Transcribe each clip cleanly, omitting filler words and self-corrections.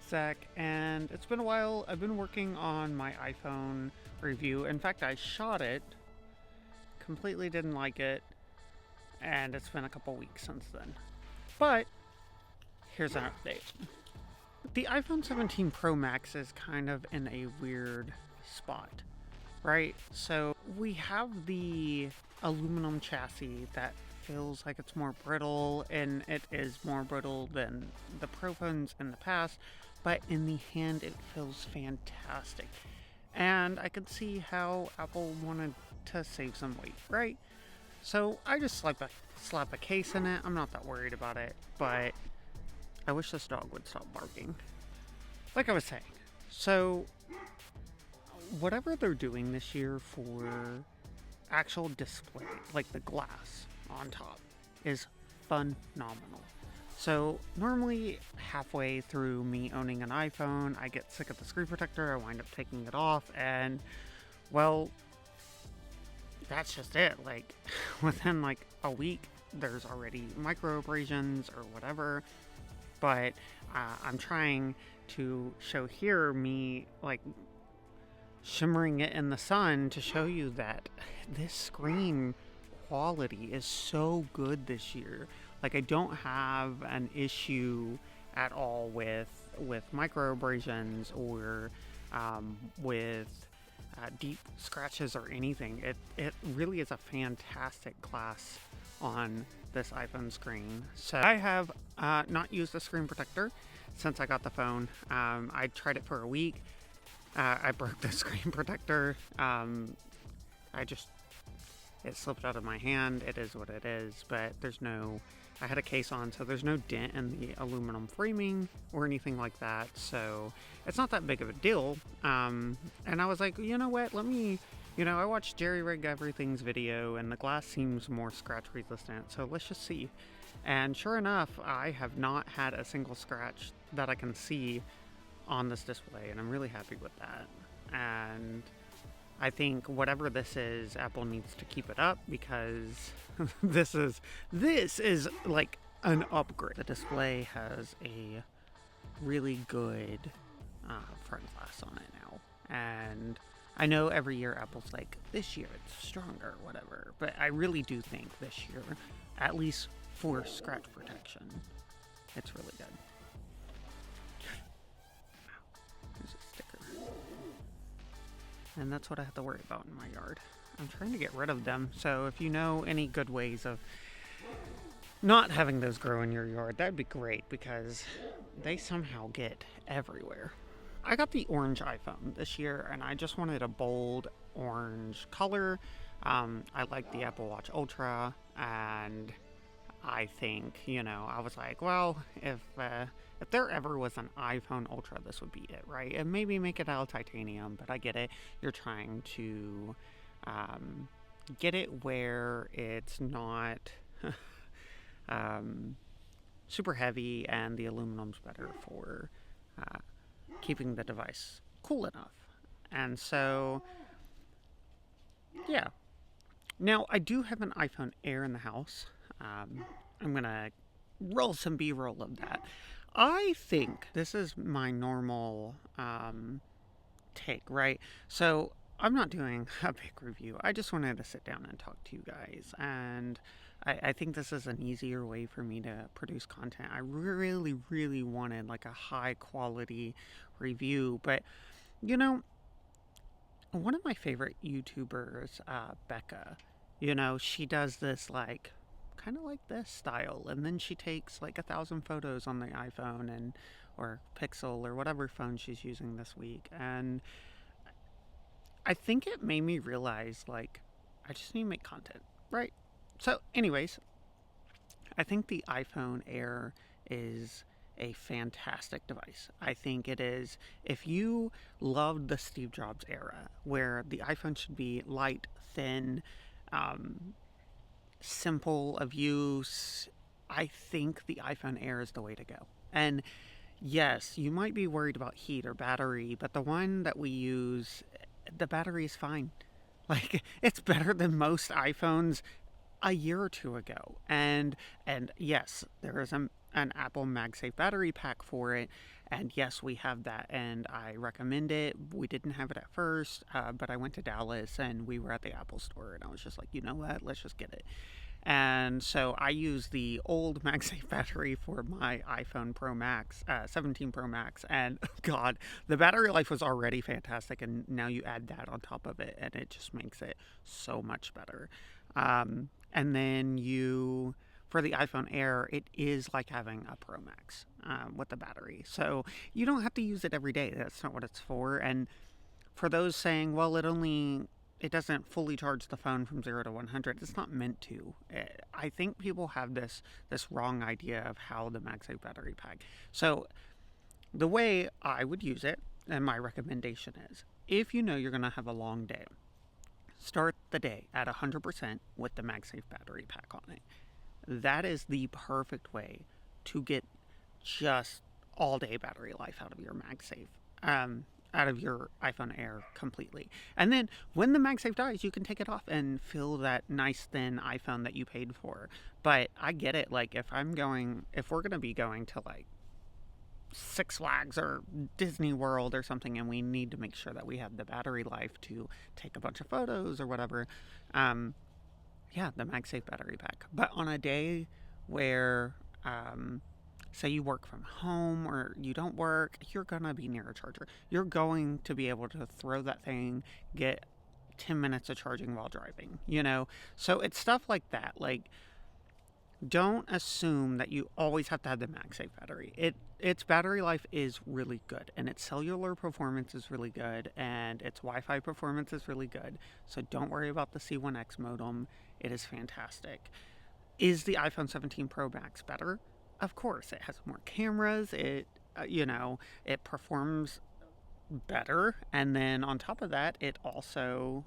Zach, and it's been a while. I've been working on my iPhone review. In fact, I shot it, completely didn't like it, and it's been a couple weeks since then. But here's an update. The iPhone 17 Pro Max is kind of in a weird spot, right? So we have the aluminum chassis that feels like it's more brittle, and it is more brittle than the Pro phones in the past, but in the hand it feels fantastic. And I could see how Apple wanted to save some weight, right? So I just slap a case in it. I'm not that worried about it, but I wish this dog would stop barking. Like I was saying, so whatever they're doing this year for actual display, like the glass on top, is phenomenal. So normally halfway through me owning an iPhone, I get sick of the screen protector, I wind up taking it off, and well, that's just it. Like within like a week, there's already micro abrasions or whatever. But I'm trying to show here me like shimmering it in the sun to show you that this screen quality is so good this year. Like I don't have an issue at all with micro abrasions or with deep scratches or anything. It really is a fantastic glass on this iPhone screen. So I have not used the screen protector since I got the phone. I tried it for a week. I broke the screen protector. It slipped out of my hand. It is what it is, but I had a case on, so there's no dent in the aluminum framing or anything like that. So it's not that big of a deal. And I was like, you know what, I watched Jerry Rig Everything's video, and the glass seems more scratch resistant, so let's just see. And sure enough, I have not had a single scratch that I can see on this display, and I'm really happy with that. And I think whatever this is, Apple needs to keep it up, because this is like an upgrade. The display has a really good front glass on it now, and I know every year Apple's like, this year it's stronger, whatever, but I really do think this year, at least for scratch protection, it's really good. There's a sticker. And that's what I have to worry about in my yard. I'm trying to get rid of them, so if you know any good ways of not having those grow in your yard, that'd be great, because they somehow get everywhere. I got the orange iPhone this year, and I just wanted a bold orange color. I like the Apple Watch Ultra, and I think, I was like, well, if there ever was an iPhone Ultra, this would be it, right? And maybe make it out of titanium, but I get it. You're trying to get it where it's not super heavy, and the aluminum's better for keeping the device cool enough. And so, yeah. Now, I do have an iPhone Air in the house. I'm going to roll some B-roll of that. I think this is my normal take, right? So, I'm not doing a big review. I just wanted to sit down and talk to you guys. And I think this is an easier way for me to produce content. I really, really wanted like a high quality review. But, one of my favorite YouTubers, Becca, she does this like kind of like this style, and then she takes like 1,000 photos on the iPhone or Pixel or whatever phone she's using this week. And I think it made me realize, like, I just need to make content, right? So, anyways, I think the iPhone Air is a fantastic device. I think it is, if you loved the Steve Jobs era, where the iPhone should be light, thin, simple of use, I think the iPhone Air is the way to go. And yes, you might be worried about heat or battery, but the one that we use, the battery is fine. Like, it's better than most iPhones a year or two ago. And yes, there is an Apple MagSafe battery pack for it. And yes, we have that, and I recommend it. We didn't have it at first, but I went to Dallas and we were at the Apple store, and I was just like, you know what, let's just get it. And so I use the old MagSafe battery for my iPhone Pro Max, 17 Pro Max, and God, the battery life was already fantastic, and now you add that on top of it, and it just makes it so much better. And then for the iPhone Air, it is like having a Pro Max with the battery. So you don't have to use it every day. That's not what it's for. And for those saying, well, it doesn't fully charge the phone from 0 to 100. It's not meant to. I think people have this wrong idea of how the MagSafe battery pack. So the way I would use it, and my recommendation is, if you know you're going to have a long day, start the day at 100% with the MagSafe battery pack on it. That is the perfect way to get just all day battery life out of your MagSafe. Out of your iPhone Air completely. And then when the MagSafe dies, you can take it off and fill that nice thin iPhone that you paid for. But I get it. Like if we're going to be going to like Six Flags or Disney World or something, and we need to make sure that we have the battery life to take a bunch of photos or whatever, yeah, the MagSafe battery pack. But on a day where, say you work from home or you don't work, you're gonna be near a charger. You're going to be able to throw that thing, get 10 minutes of charging while driving, So it's stuff like that. Like, don't assume that you always have to have the MagSafe battery. Its battery life is really good, and its cellular performance is really good, and its Wi-Fi performance is really good. So don't worry about the C1X modem. It is fantastic. Is the iPhone 17 Pro Max better? Of course, it has more cameras. It performs better, and then on top of that, it also,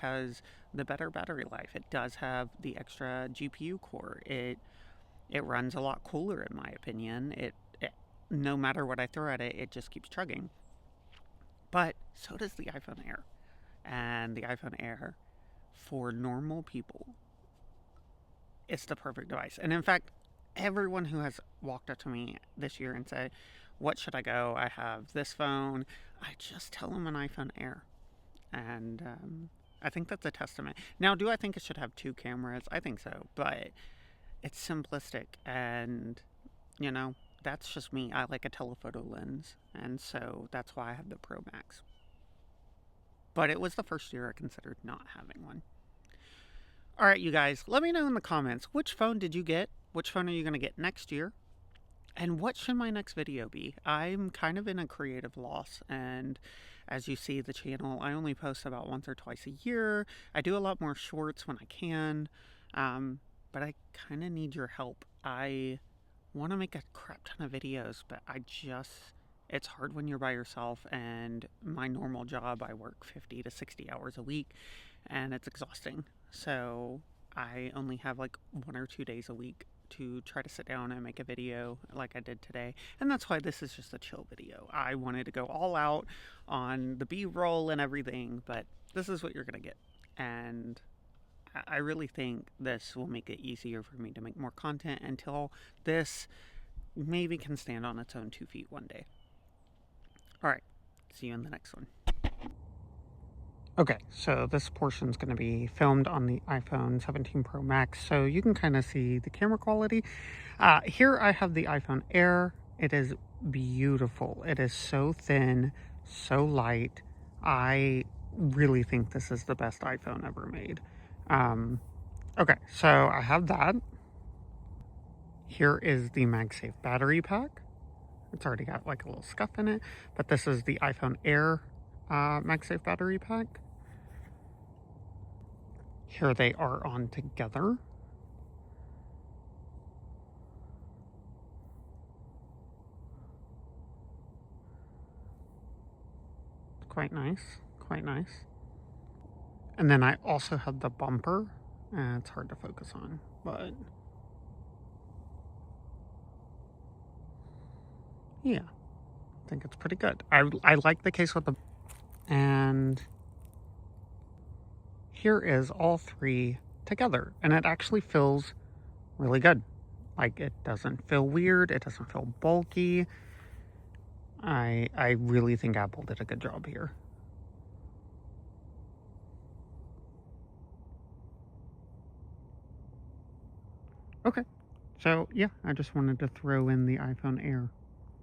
has the better battery life. It does have the extra GPU core. It runs a lot cooler, in my opinion. It no matter what I throw at it, it just keeps chugging. But so does the iPhone Air, and the iPhone Air for normal people, it's the perfect device. And in fact, everyone who has walked up to me this year and said, what should I go? I have this phone. I just tell them an iPhone Air. And I think that's a testament. Now, do I think it should have 2 cameras? I think so. But it's simplistic. And, that's just me. I like a telephoto lens. And so that's why I have the Pro Max. But it was the first year I considered not having one. All right, you guys, let me know in the comments, which phone did you get? Which phone are you going to get next year? And what should my next video be? I'm kind of in a creative loss, and as you see the channel, I only post about once or twice a year. I do a lot more shorts when I can, but I kind of need your help. I want to make a crap ton of videos, but it's hard when you're by yourself, and my normal job, I work 50 to 60 hours a week, and it's exhausting. So I only have like 1 or 2 days a week to try to sit down and make a video like I did today. And that's why this is just a chill video. I wanted to go all out on the B-roll and everything, but this is what you're gonna get. And I really think this will make it easier for me to make more content until this maybe can stand on its own 2 feet one day. All right, see you in the next one. Okay, so this portion is going to be filmed on the iPhone 17 Pro Max, so you can kind of see the camera quality. Here I have the iPhone Air. It is beautiful. It is so thin, so light. I really think this is the best iPhone ever made. Okay, so I have that. Here is the MagSafe battery pack. It's already got like a little scuff in it, but this is the iPhone Air MagSafe battery pack. Here they are on together. Quite nice, quite nice. And then I also have the bumper. It's hard to focus on, but yeah, I think it's pretty good. I like the case with the, and here is all 3 together, and it actually feels really good. Like, it doesn't feel weird. It doesn't feel bulky. I really think Apple did a good job here. Okay. So, yeah, I just wanted to throw in the iPhone Air.